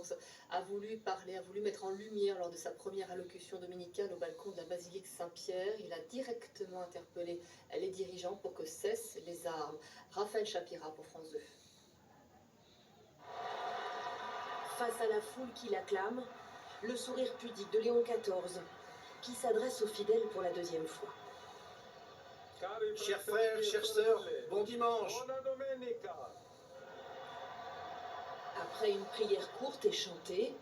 XIV a voulu parler, a voulu mettre en lumière lors de sa première allocution dominicale au balcon de la basilique Saint-Pierre. Il a directement interpellé les dirigeants pour que cessent les armes. Raphaël Chapira pour France 2. Face à la foule qui l'acclame, le sourire pudique de Léon XIV, qui s'adresse aux fidèles pour la deuxième fois. Chers frères, chères sœurs, bon dimanche. Après une prière courte et chantée,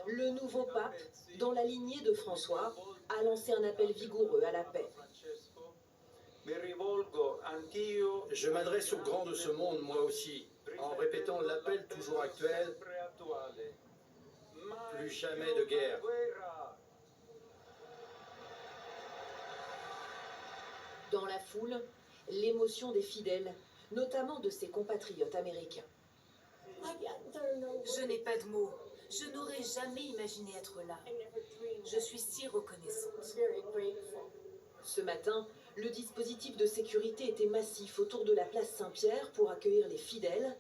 le nouveau pape, dans la lignée de François, a lancé un appel vigoureux à la paix. Je m'adresse aux grands de ce monde, moi aussi, en répétant l'appel toujours actuel, plus jamais de guerre. Dans la foule, l'émotion des fidèles, notamment de ses compatriotes américains. Je n'ai pas de mots. Je n'aurais jamais imaginé être là. Je suis si reconnaissante. Ce matin, le dispositif de sécurité était massif autour de la place Saint-Pierre pour accueillir les fidèles,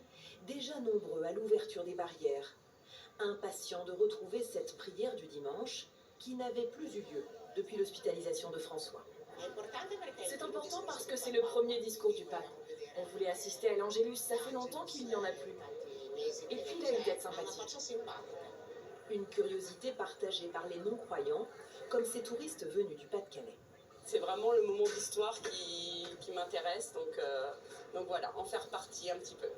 déjà nombreux à l'ouverture des barrières, impatients de retrouver cette prière du dimanche qui n'avait plus eu lieu depuis l'hospitalisation de François. C'est important parce que c'est le premier discours du pape. On voulait assister à l'Angélus, ça fait longtemps qu'il n'y en a plus. Et puis il a une tête sympathique. Une curiosité partagée par les non-croyants, comme ces touristes venus du Pas-de-Calais. C'est vraiment le moment d'histoire qui m'intéresse, donc voilà, en faire partie un petit peu.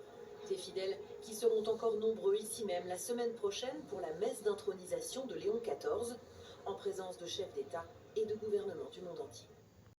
Des fidèles qui seront encore nombreux ici même la semaine prochaine pour la messe d'intronisation de Léon XIV, en présence de chefs d'État et de gouvernements du monde entier.